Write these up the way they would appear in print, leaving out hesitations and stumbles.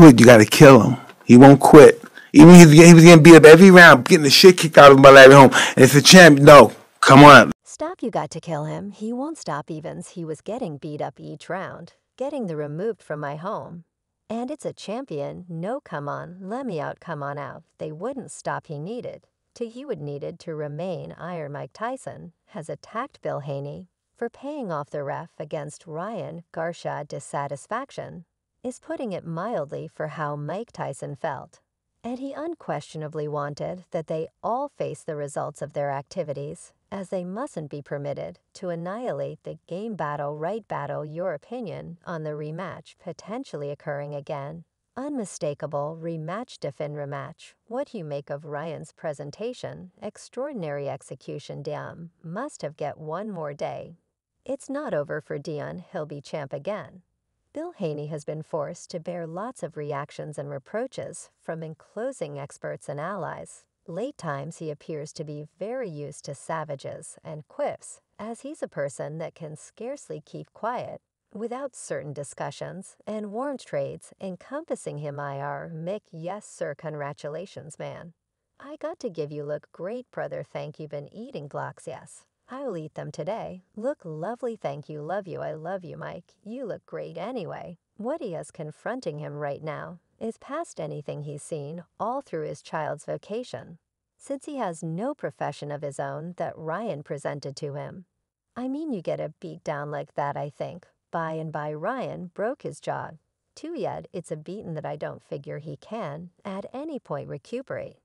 quit, you got to kill him. He won't quit. Even he was getting beat up every round, getting the shit kicked out of him by Larry Holmes. And it's a champ. No, come on. Stop, you got to kill him. He won't stop evens. He was getting beat up each round, getting the removed from my home. And it's a champion. No, come on, let me out, come on out. They wouldn't stop. He would needed to remain. Iron Mike Tyson has attacked Bill Haney for paying off the ref against Ryan Garcia. Dissatisfaction is putting it mildly for how Mike Tyson felt. And he unquestionably wanted that they all face the results of their activities, as they mustn't be permitted to annihilate the game battle. Right battle, your opinion on the rematch potentially occurring again. Unmistakable rematch. Defend rematch. What you make of Ryan's presentation? Extraordinary execution. Damn, must have get one more day. It's not over for Dion. He'll be champ again. Bill Haney has been forced to bear lots of reactions and reproaches from enclosing experts and allies. Late times he appears to be very used to savages and quips, as he's a person that can scarcely keep quiet without certain discussions and warm trades encompassing him. Mick, yes sir, congratulations man. I got to give you look great brother. Thank you. Been eating blocks? Yes. I'll eat them today. Look lovely. Thank you. Love you. I love you, Mike. You look great anyway. What he is confronting him right now is past anything he's seen all through his child's vocation, since he has no profession of his own that Ryan presented to him. I mean, you get a beat down like that, I think. By and by, Ryan broke his jaw. Too yet, it's a beating that I don't figure he can, at any point, recuperate.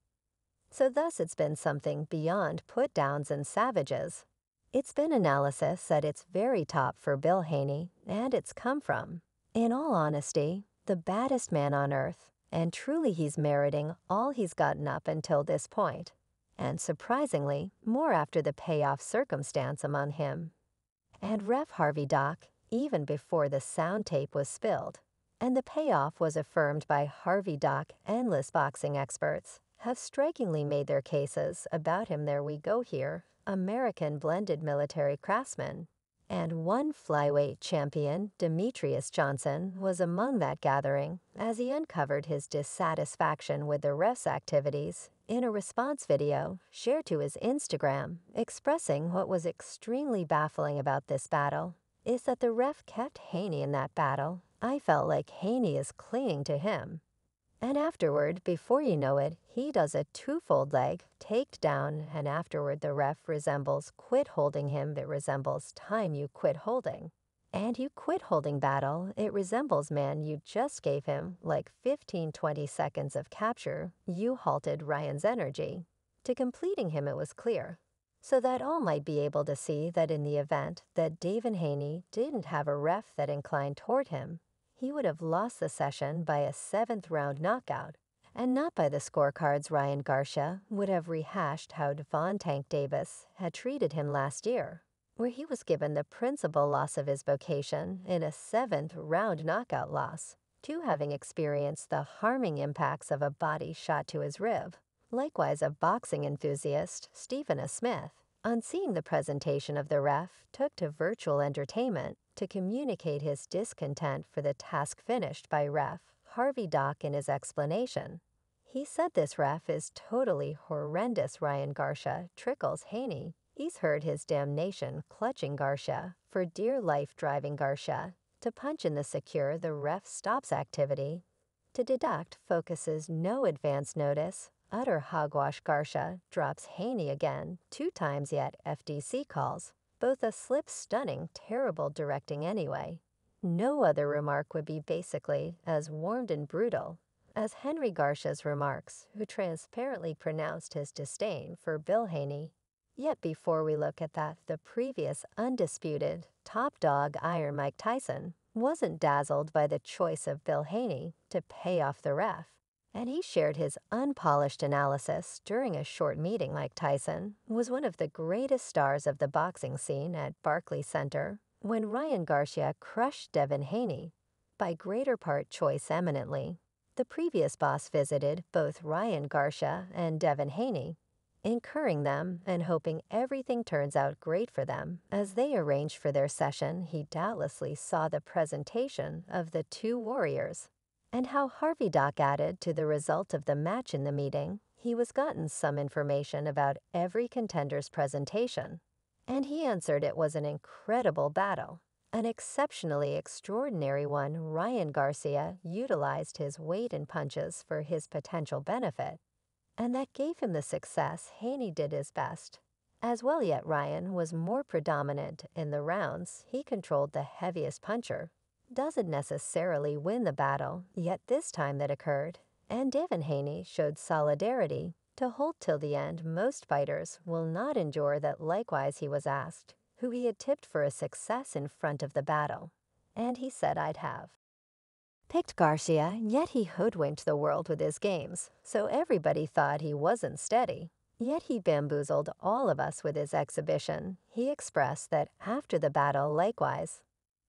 So thus it's been something beyond put-downs and savages. It's been analysis at its very top for Bill Haney, and it's come from, in all honesty, the baddest man on earth, and truly he's meriting all he's gotten up until this point, and surprisingly, more after the payoff circumstance among him and ref Harvey Doc, even before the sound tape was spilled, and the payoff was affirmed by Harvey Doc. Endless boxing experts have strikingly made their cases about him. There we go here. American blended military craftsman, and one flyweight champion, Demetrius Johnson, was among that gathering as he uncovered his dissatisfaction with the ref's activities in a response video shared to his Instagram, expressing what was extremely baffling about this battle is that the ref kept Haney in that battle. I felt like Haney is clinging to him. And afterward, before you know it, he does a twofold leg takedown, and afterward the ref resembles quit holding him. It resembles time you quit holding. And you quit holding battle, it resembles man you just gave him like 15-20 seconds of capture. You halted Ryan's energy. To completing him it was clear. So that all might be able to see that in the event that David Haney didn't have a ref that inclined toward him, he would have lost the session by a 7th-round knockout, and not by the scorecards. Ryan Garcia would have rehashed how Devon Tank Davis had treated him last year, where he was given the principal loss of his vocation in a 7th-round knockout loss, to having experienced the harming impacts of a body shot to his rib. Likewise, a boxing enthusiast, Stephen A. Smith, on seeing the presentation of the ref, took to virtual entertainment to communicate his discontent for the task finished by ref Harvey Doc. In his explanation, he said this ref is totally horrendous. Ryan Garcia trickles Haney. He's heard his damnation clutching Garcia for dear life, driving Garcia to punch in the secure. The ref stops activity to deduct, focuses, no advance notice. Utter hogwash. Garcia drops Haney again, 2 times yet. FDC calls both a slip. Stunning, terrible directing anyway. No other remark would be basically as warmed and brutal as Henry Garcia's remarks, who transparently pronounced his disdain for Bill Haney. Yet before we look at that, the previous undisputed top dog Iron Mike Tyson wasn't dazzled by the choice of Bill Haney to pay off the ref, and he shared his unpolished analysis during a short meeting. Mike Tyson was one of the greatest stars of the boxing scene at Barclays Center when Ryan Garcia crushed Devin Haney by greater part choice eminently. The previous boss visited both Ryan Garcia and Devin Haney, incurring them and hoping everything turns out great for them. As they arranged for their session, he doubtlessly saw the presentation of the two warriors and how Harvey Doc added to the result of the match in the meeting. He was gotten some information about every contender's presentation, and he answered it was an incredible battle, an exceptionally extraordinary one. Ryan Garcia utilized his weight and punches for his potential benefit, and that gave him the success. Haney did his best as well, yet Ryan was more predominant in the rounds. He controlled the heaviest puncher. Doesn't necessarily win the battle, yet this time that occurred, and Devin Haney showed solidarity to hold till the end. Most fighters will not endure that. Likewise, he was asked who he had tipped for a success in front of the battle, and he said, "I'd have picked Garcia, yet he hoodwinked the world with his games, so everybody thought he wasn't steady. Yet he bamboozled all of us with his exhibition." He expressed that after the battle. Likewise,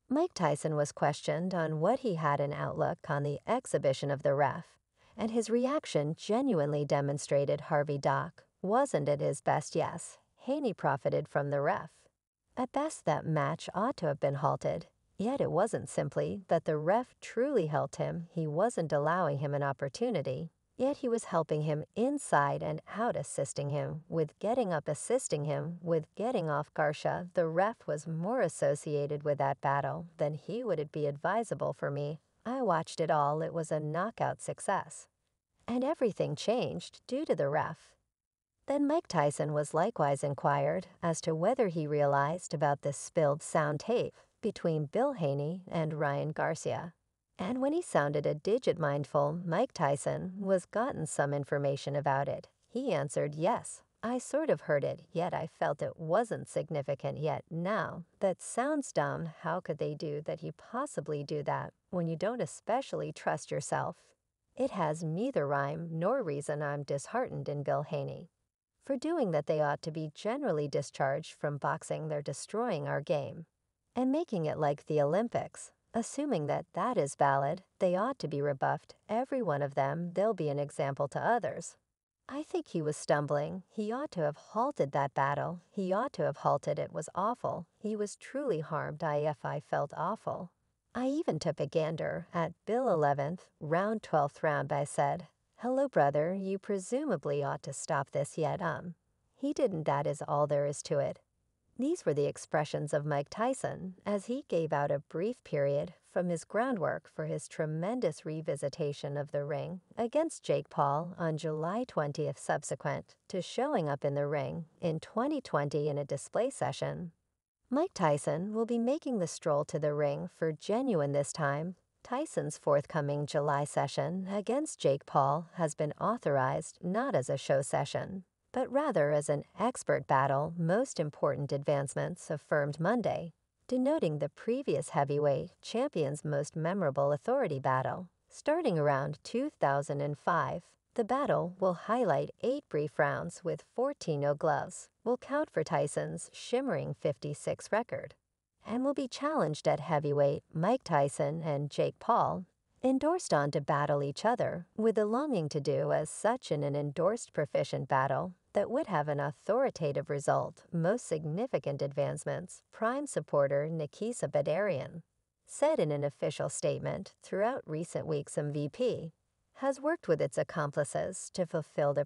Mike Tyson was questioned on what he had an outlook on the exhibition of the ref, and his reaction genuinely demonstrated Harvey Doc wasn't at his best. Yes, Haney profited from the ref. At best, that match ought to have been halted, yet it wasn't simply that the ref truly helped him. He wasn't allowing him an opportunity, yet he was helping him inside and out, assisting him with getting up, assisting him with getting off. Garcia, the ref, was more associated with that battle than he would be advisable for me. I watched it all. It was a knockout success, and everything changed due to the ref. Then Mike Tyson was likewise inquired as to whether he realized about the spilled sound tape between Bill Haney and Ryan Garcia. And when he sounded a digit mindful, Mike Tyson was gotten some information about it. He answered, "Yes, I sort of heard it, yet I felt it wasn't significant yet. Now, that sounds dumb. How could they do that? You possibly do that when you don't especially trust yourself. It has neither rhyme nor reason. I'm disheartened in Bill Haney for doing that. They ought to be generally discharged from boxing. They're destroying our game and making it like the Olympics. Assuming that that is valid, they ought to be rebuffed, every one of them. They'll be an example to others." I think he was stumbling. He ought to have halted that battle. He ought to have halted. It was awful. He was truly harmed. I felt awful. I even took a gander at Bill 11th, round 12th round. I said, "Hello, brother, you presumably ought to stop this yet." He didn't. That is all there is to it. These were the expressions of Mike Tyson as he gave out a brief period from his groundwork for his tremendous revisitation of the ring against Jake Paul on July 20th, subsequent to showing up in the ring in 2020 in a display session. Mike Tyson will be making the stroll to the ring for genuine this time. Tyson's forthcoming July session against Jake Paul has been authorized not as a show session, but rather as an expert battle. Most important advancements affirmed Monday, denoting the previous heavyweight champion's most memorable authority battle. Starting around 2005, the battle will highlight 8 brief rounds with 14 no gloves, will count for Tyson's shimmering 56 record, and will be challenged at heavyweight. Mike Tyson and Jake Paul endorsed on to battle each other, with the longing to do as such in an endorsed proficient battle that would have an authoritative result. Most significant advancements, Prime supporter Nikisa Badarian said in an official statement. Throughout recent weeks, MVP has worked with its accomplices to fulfill the